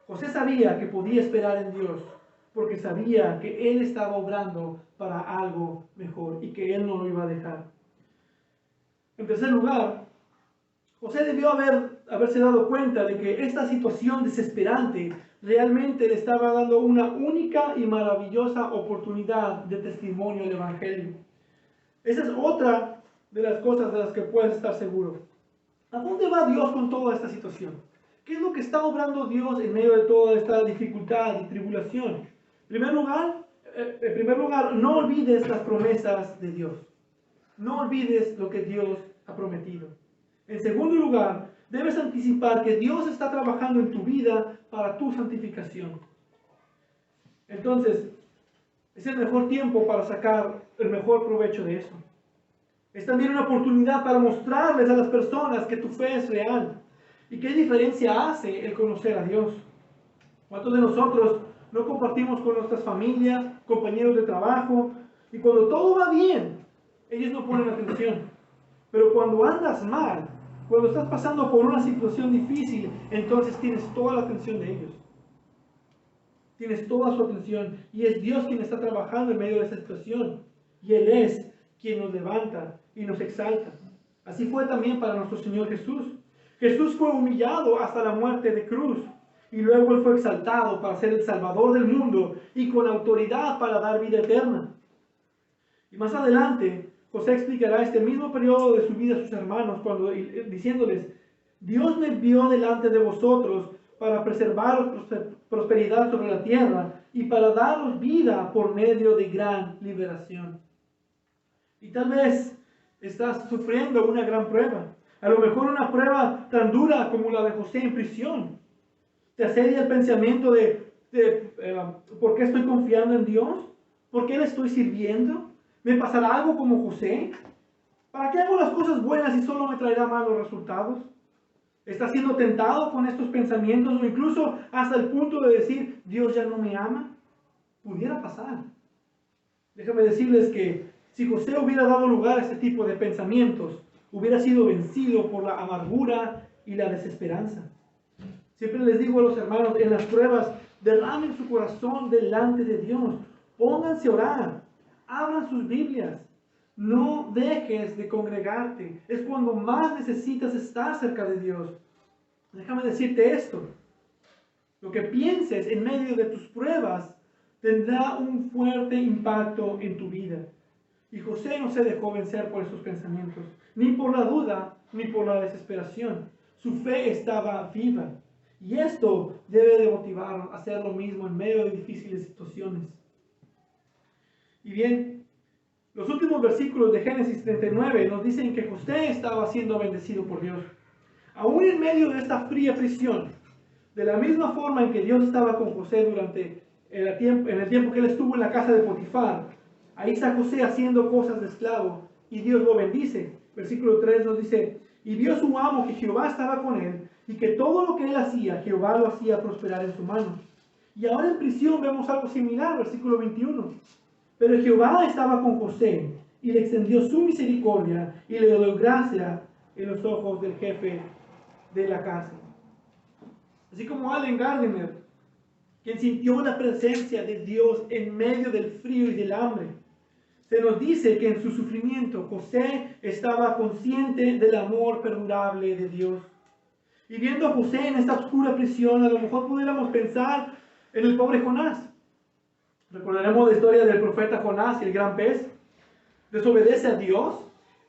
José sabía que podía esperar en Dios, porque sabía que Él estaba obrando para algo mejor y que Él no lo iba a dejar. En tercer lugar, José debió haberse dado cuenta de que esta situación desesperante realmente le estaba dando una única y maravillosa oportunidad de testimonio del Evangelio. Esa es otra de las cosas de las que puedes estar seguro. ¿A dónde va Dios con toda esta situación? ¿Qué es lo que está obrando Dios en medio de toda esta dificultad y tribulación? En primer lugar, no olvides las promesas de Dios. No olvides lo que Dios ha prometido. En segundo lugar, debes anticipar que Dios está trabajando en tu vida para tu santificación. Entonces, es el mejor tiempo para sacar el mejor provecho de eso. Es también una oportunidad para mostrarles a las personas que tu fe es real. ¿Y qué diferencia hace el conocer a Dios? ¿Cuántos de nosotros no compartimos con nuestras familias, compañeros de trabajo? Y cuando todo va bien, ellos no ponen atención. Pero cuando andas mal, cuando estás pasando por una situación difícil, entonces tienes toda la atención de ellos. Tienes toda su atención y es Dios quien está trabajando en medio de esa situación. y Él es quien nos levanta y nos exalta. Así fue también para nuestro Señor Jesús. Jesús fue humillado hasta la muerte de cruz, y luego Él fue exaltado para ser el Salvador del mundo y con autoridad para dar vida eterna. Y más adelante, José explicará este mismo periodo de su vida a sus hermanos, diciéndoles: Dios me envió delante de vosotros para preservaros prosperidad sobre la tierra y para daros vida por medio de gran liberación. Y tal vez estás sufriendo una gran prueba, a lo mejor una prueba tan dura como la de José en prisión. Te asedia el pensamiento de ¿por qué estoy confiando en Dios? ¿Por qué le estoy sirviendo? ¿Me pasará algo como José? ¿Para qué hago las cosas buenas y solo me traerá malos resultados? ¿Estás siendo tentado con estos pensamientos o incluso hasta el punto de decir, Dios ya no me ama? Pudiera pasar. Déjame decirles que si José hubiera dado lugar a este tipo de pensamientos, hubiera sido vencido por la amargura y la desesperanza. Siempre les digo a los hermanos, en las pruebas, derramen su corazón delante de Dios. Pónganse a orar. Abran sus Biblias. No dejes de congregarte. Es cuando más necesitas estar cerca de Dios. Déjame decirte esto. Lo que pienses en medio de tus pruebas tendrá un fuerte impacto en tu vida. Y José no se dejó vencer por esos pensamientos, ni por la duda, ni por la desesperación. Su fe estaba viva. Y esto debe de motivarnos a hacer lo mismo en medio de difíciles situaciones. Y bien, los últimos versículos de Génesis 39 nos dicen que José estaba siendo bendecido por Dios. Aún en medio de esta fría prisión, de la misma forma en que Dios estaba con José en el tiempo que él estuvo en la casa de Potifar, ahí está José haciendo cosas de esclavo y Dios lo bendice. Versículo 3 nos dice: y vio su amo que Jehová estaba con él y que todo lo que él hacía, Jehová lo hacía prosperar en su mano. Y ahora en prisión vemos algo similar, versículo 21. Pero Jehová estaba con José y le extendió su misericordia y le dio gracia en los ojos del jefe de la cárcel. Así como Allen Gardiner, quien sintió la presencia de Dios en medio del frío y del hambre, se nos dice que en su sufrimiento José estaba consciente del amor perdurable de Dios. Y viendo a José en esta oscura prisión, a lo mejor pudiéramos pensar en el pobre Jonás. Recordaremos la historia del profeta Jonás y el gran pez. Desobedece a Dios,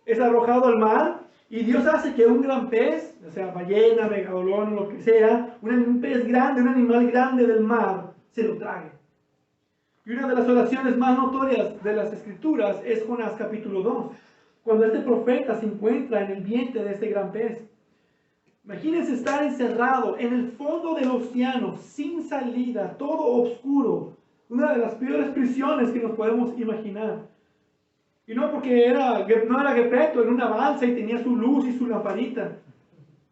es arrojado al mar, y Dios hace que un gran pez, o sea, ballena, megalodón, lo que sea, un pez grande, un animal grande del mar, se lo trague. Y una de las oraciones más notorias de las Escrituras es Jonás capítulo 2, cuando este profeta se encuentra en el vientre de este gran pez. Imagínense estar encerrado en el fondo del océano, sin salida, todo oscuro. Una de las peores prisiones que nos podemos imaginar. Y no porque no era Gepetto en una balsa y tenía su luz y su lamparita.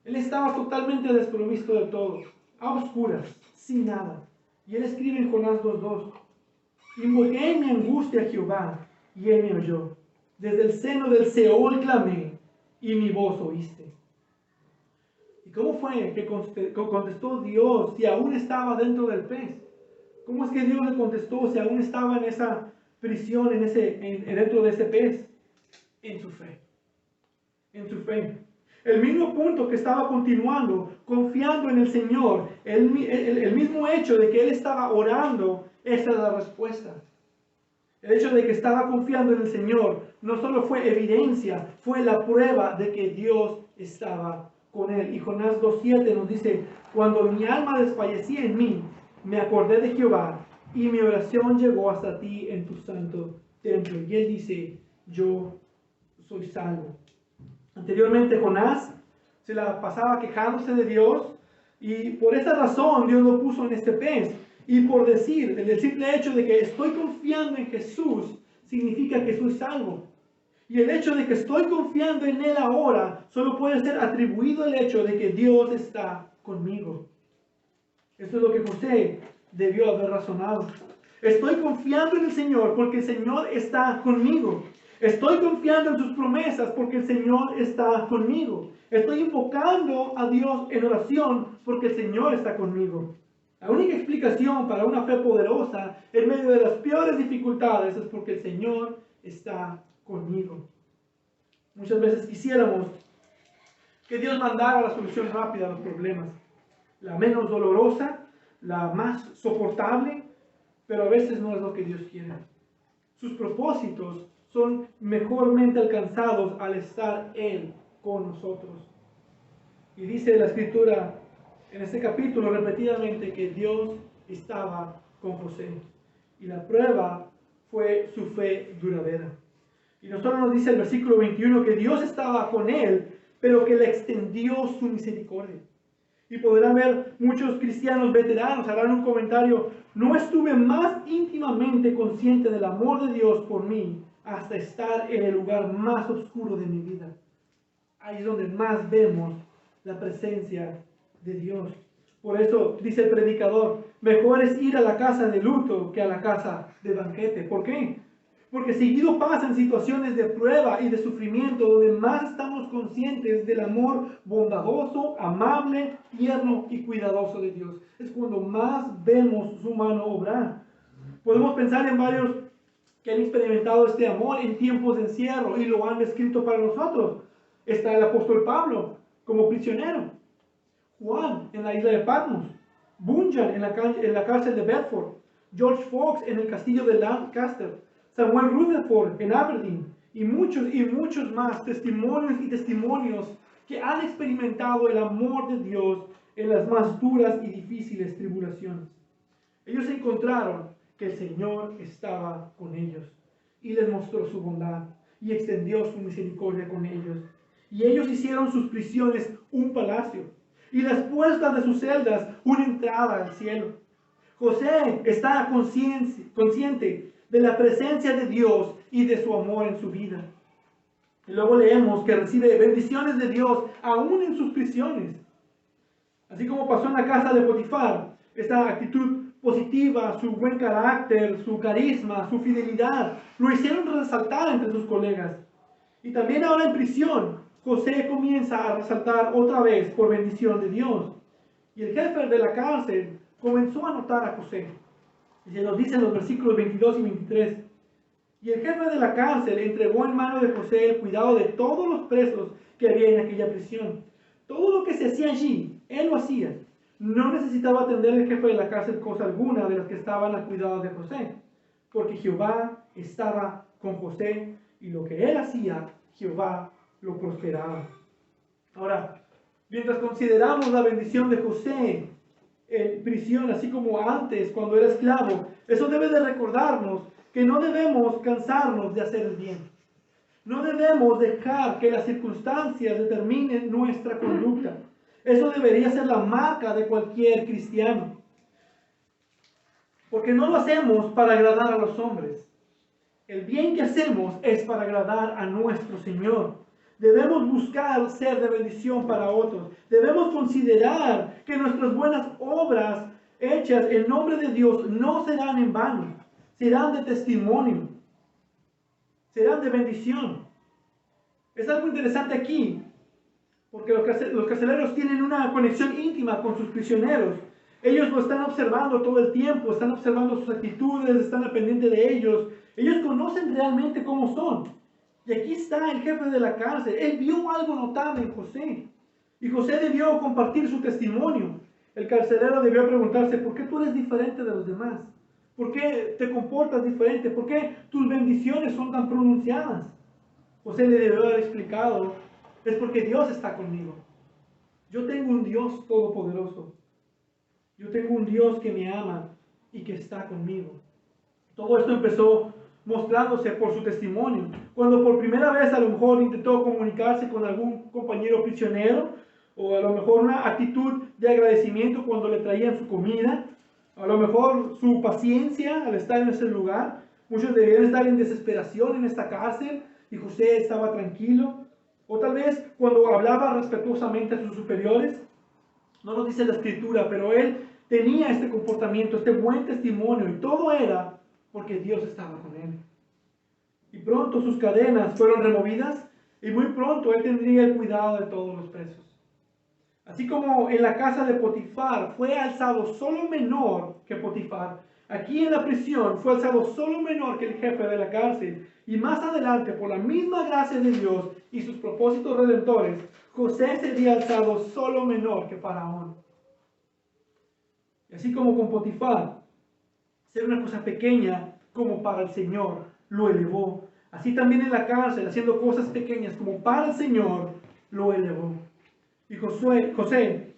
Él estaba totalmente desprovisto de todo, a oscuras, sin nada. Y él escribe en Jonás 2:2: invoqué en mi angustia a Jehová, y él me oyó. Desde el seno del Seol clamé, y mi voz oíste. ¿Y cómo fue que contestó Dios si aún estaba dentro del pez? ¿Cómo es que Dios le contestó si aún estaba en esa prisión, dentro de ese pez? En su fe. En su fe. El mismo punto que estaba continuando, confiando en el Señor, el mismo hecho de que él estaba orando, esa es la respuesta. El hecho de que estaba confiando en el Señor no solo fue evidencia, fue la prueba de que Dios estaba con él. Y Jonás 2:7 nos dice: cuando mi alma desfallecía en mí, me acordé de Jehová, y mi oración llegó hasta ti en tu santo templo. Y él dice: yo soy salvo. Anteriormente Jonás se la pasaba quejándose de Dios, y por esa razón Dios lo puso en este pez. Y por decir, el simple hecho de que estoy confiando en Jesús, significa que soy salvo. Y el hecho de que estoy confiando en Él ahora, solo puede ser atribuido al hecho de que Dios está conmigo. Esto es lo que José debió haber razonado. Estoy confiando en el Señor porque el Señor está conmigo. Estoy confiando en sus promesas porque el Señor está conmigo. Estoy invocando a Dios en oración porque el Señor está conmigo. La única explicación para una fe poderosa en medio de las peores dificultades es porque el Señor está conmigo. Muchas veces quisiéramos que Dios mandara la solución rápida a los problemas, la menos dolorosa, la más soportable, pero a veces no es lo que Dios quiere. Sus propósitos son mejormente alcanzados al estar Él con nosotros. Y dice la Escritura en este capítulo repetidamente que Dios estaba con José. Y la prueba fue su fe duradera. Y no solo nos dice el versículo 21 que Dios estaba con él, pero que le extendió su misericordia. Y podrán ver muchos cristianos veteranos, harán un comentario: no estuve más íntimamente consciente del amor de Dios por mí hasta estar en el lugar más oscuro de mi vida. Ahí es donde más vemos la presencia de Dios. Por eso dice el predicador: mejor es ir a la casa de luto que a la casa de banquete. ¿Por qué? Porque seguido pasan situaciones de prueba y de sufrimiento donde más estamos conscientes del amor bondadoso, amable, tierno y cuidadoso de Dios. Es cuando más vemos su mano obrar. Podemos pensar en varios que han experimentado este amor en tiempos de encierro y lo han descrito para nosotros. Está el apóstol Pablo como prisionero, Juan en la isla de Patmos, Bunyan en la cárcel de Bedford, George Fox en el castillo de Lancaster, Samuel Rutherford en Aberdeen, y muchos más testimonios que han experimentado el amor de Dios en las más duras y difíciles tribulaciones. Ellos encontraron que el Señor estaba con ellos y les mostró su bondad y extendió su misericordia con ellos. Y ellos hicieron sus prisiones un palacio y las puertas de sus celdas una entrada al cielo. José estaba consciente de la presencia de Dios y de su amor en su vida. Y luego leemos que recibe bendiciones de Dios aún en sus prisiones. Así como pasó en la casa de Potifar, esta actitud positiva, su buen carácter, su carisma, su fidelidad, lo hicieron resaltar entre sus colegas. Y también ahora en prisión, José comienza a resaltar otra vez por bendición de Dios. Y el jefe de la cárcel comenzó a notar a José. Y se nos dice en los versículos 22 y 23. Y el jefe de la cárcel entregó en mano de José el cuidado de todos los presos que había en aquella prisión. Todo lo que se hacía allí, él lo hacía. No necesitaba atender el jefe de la cárcel cosa alguna de las que estaban al cuidado de José, porque Jehová estaba con José y lo que él hacía, Jehová lo prosperaba. Ahora, mientras consideramos la bendición de José en prisión, así como antes cuando era esclavo, eso debe de recordarnos que no debemos cansarnos de hacer el bien. No debemos dejar que las circunstancias determinen nuestra conducta. Eso debería ser la marca de cualquier cristiano. Porque no lo hacemos para agradar a los hombres. El bien que hacemos es para agradar a nuestro Señor. Debemos buscar ser de bendición para otros. Debemos considerar que nuestras buenas obras hechas en nombre de Dios no serán en vano. Serán de testimonio. Serán de bendición. Es algo interesante aquí, porque los carceleros tienen una conexión íntima con sus prisioneros. Ellos lo están observando todo el tiempo, están observando sus actitudes, están al pendiente de ellos. Ellos conocen realmente cómo son. Y aquí está el jefe de la cárcel. Él vio algo notable en José. Y José debió compartir su testimonio. El carcelero debió preguntarse: ¿por qué tú eres diferente de los demás? ¿Por qué te comportas diferente? ¿Por qué tus bendiciones son tan pronunciadas? José le debió haber explicado: es porque Dios está conmigo. Yo tengo un Dios todopoderoso. Yo tengo un Dios que me ama y que está conmigo. Todo esto empezó mostrándose por su testimonio. Cuando por primera vez a lo mejor intentó comunicarse con algún compañero prisionero, o a lo mejor una actitud de agradecimiento cuando le traían su comida, a lo mejor su paciencia al estar en ese lugar. Muchos debían estar en desesperación en esta cárcel y José estaba tranquilo. O tal vez cuando hablaba respetuosamente a sus superiores. No nos dice la escritura, pero él tenía este comportamiento, este buen testimonio, y todo era porque Dios estaba con él. Y pronto sus cadenas fueron removidas y muy pronto él tendría el cuidado de todos los presos. Así como en la casa de Potifar fue alzado solo menor que Potifar, Aquí en la prisión fue alzado solo menor que el jefe de la cárcel, y más adelante, por la misma gracia de Dios y sus propósitos redentores, José sería alzado solo menor que Faraón. Y así como con Potifar, ser una cosa pequeña como para el Señor lo elevó. Así también en la cárcel, haciendo cosas pequeñas como para el Señor, lo elevó. Y José,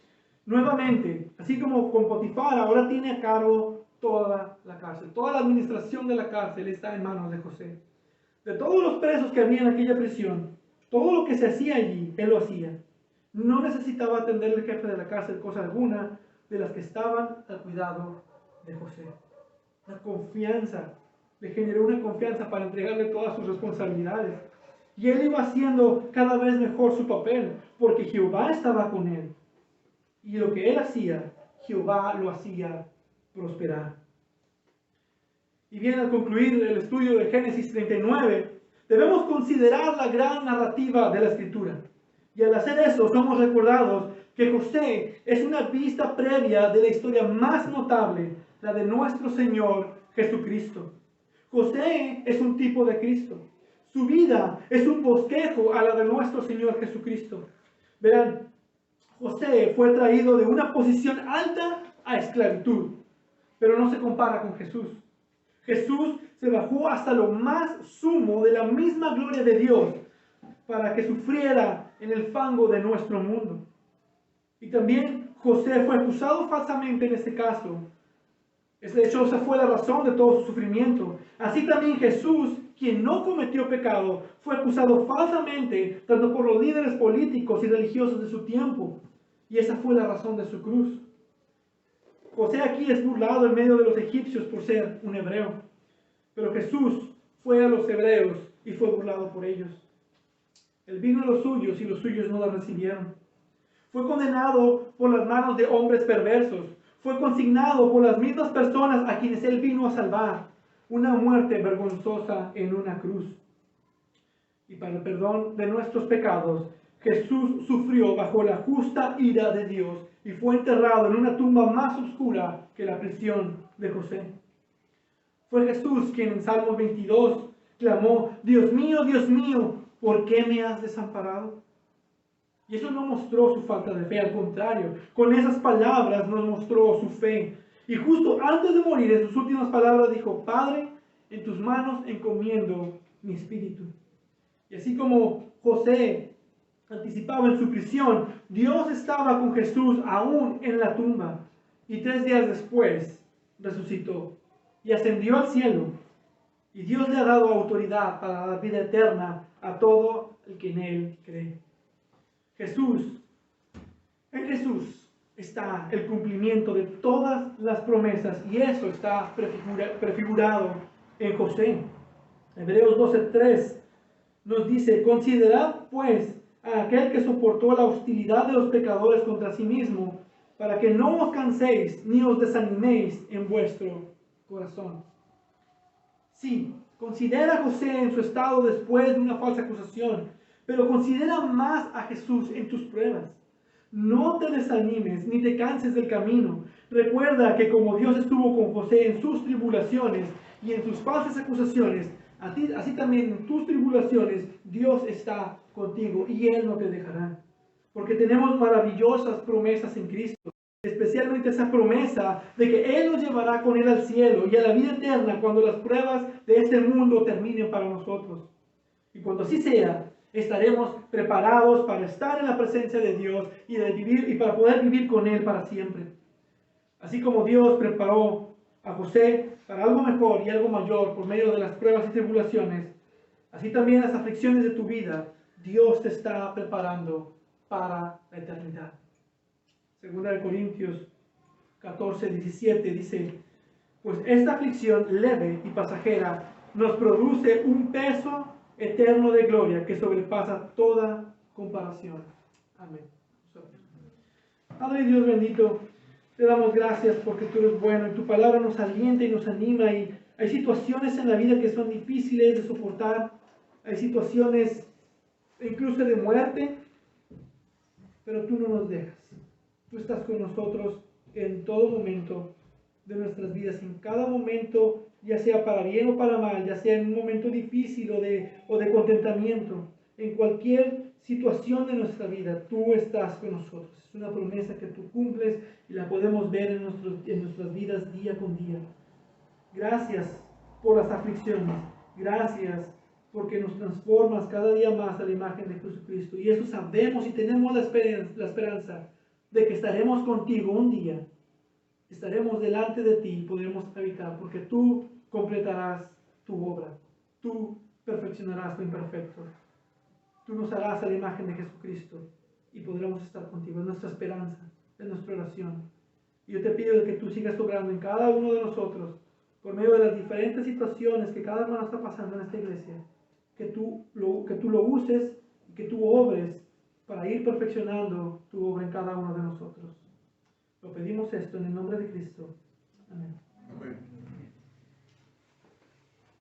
nuevamente, así como con Potifar, ahora tiene a cargo toda la cárcel. Toda la administración de la cárcel está en manos de José. De todos los presos que había en aquella prisión, todo lo que se hacía allí, él lo hacía. No necesitaba atender el jefe de la cárcel cosa alguna de las que estaban al cuidado de José. La confianza, le generó una confianza para entregarle todas sus responsabilidades. Y él iba haciendo cada vez mejor su papel, porque Jehová estaba con él. Y lo que él hacía, Jehová lo hacía prosperar. Y bien, al concluir el estudio de Génesis 39, debemos considerar la gran narrativa de la Escritura. Y al hacer eso, somos recordados que José es una vista previa de la historia más notable, la de nuestro Señor Jesucristo. José es un tipo de Cristo. Su vida es un bosquejo a la de nuestro Señor Jesucristo. Verán, José fue traído de una posición alta a esclavitud, pero no se compara con Jesús. Jesús se bajó hasta lo más sumo de la misma gloria de Dios para que sufriera en el fango de nuestro mundo. Y también José fue acusado falsamente en este caso. De hecho, esa fue la razón de todo su sufrimiento. Así también Jesús, quien no cometió pecado, fue acusado falsamente tanto por los líderes políticos y religiosos de su tiempo. Y esa fue la razón de su cruz. José aquí es burlado en medio de los egipcios por ser un hebreo. Pero Jesús fue a los hebreos y fue burlado por ellos. Él vino a los suyos y los suyos no lo recibieron. Fue condenado por las manos de hombres perversos. Fue consignado por las mismas personas a quienes él vino a salvar. Una muerte vergonzosa en una cruz. Y para el perdón de nuestros pecados, Jesús sufrió bajo la justa ira de Dios y fue enterrado en una tumba más oscura que la prisión de José. Fue Jesús quien en Salmo 22 clamó: Dios mío, ¿por qué me has desamparado? Y eso no mostró su falta de fe, al contrario, con esas palabras nos mostró su fe. Y justo antes de morir, en sus últimas palabras dijo: Padre, en tus manos encomiendo mi espíritu. Y así como José anticipaba en su prisión, Dios estaba con Jesús aún en la tumba. Y 3 días después resucitó y ascendió al cielo. Y Dios le ha dado autoridad para la vida eterna a todo el que en él cree. En Jesús está el cumplimiento de todas las promesas, y eso está prefigurado en José. Hebreos 12:3 nos dice: considerad pues a aquel que soportó la hostilidad de los pecadores contra sí mismo, para que no os canséis ni os desaniméis en vuestro corazón. Sí, considera a José en su estado después de una falsa acusación, pero considera más a Jesús en tus pruebas. No te desanimes ni te canses del camino. Recuerda que como Dios estuvo con José en sus tribulaciones y en sus falsas acusaciones, así también en tus tribulaciones Dios está contigo y Él no te dejará. Porque tenemos maravillosas promesas en Cristo. Especialmente esa promesa de que Él nos llevará con Él al cielo y a la vida eterna cuando las pruebas de este mundo terminen para nosotros. Y cuando así sea, estaremos preparados para estar en la presencia de Dios y para poder vivir con Él para siempre. Así como Dios preparó a José para algo mejor y algo mayor por medio de las pruebas y tribulaciones, así también las aflicciones de tu vida, Dios te está preparando para la eternidad. Segunda de Corintios 14:17 dice: pues esta aflicción leve y pasajera nos produce un peso eterno de gloria que sobrepasa toda comparación. Amén. Padre Dios bendito, te damos gracias porque tú eres bueno y tu palabra nos alienta y nos anima, y hay situaciones en la vida que son difíciles de soportar, hay situaciones incluso de muerte, pero tú no nos dejas. Tú estás con nosotros en todo momento de nuestras vidas, en cada momento, ya sea para bien o para mal, ya sea en un momento difícil o de contentamiento, en cualquier situación de nuestra vida, tú estás con nosotros. Es una promesa que tú cumples y la podemos ver en nuestras vidas día con día. Gracias por las aflicciones. Gracias porque nos transformas cada día más a la imagen de Jesucristo. Y eso sabemos y tenemos la esperanza de que estaremos contigo un día. Estaremos delante de ti y podremos habitar, porque tú completarás tu obra. Tú perfeccionarás lo imperfecto. Tú nos harás a la imagen de Jesucristo y podremos estar contigo. Es nuestra esperanza, es nuestra oración. Y yo te pido que tú sigas obrando en cada uno de nosotros, por medio de las diferentes situaciones que cada hermano está pasando en esta iglesia, que tú lo uses y que tú obres para ir perfeccionando tu obra en cada uno de nosotros. Lo pedimos esto en el nombre de Cristo. Amén. Amén.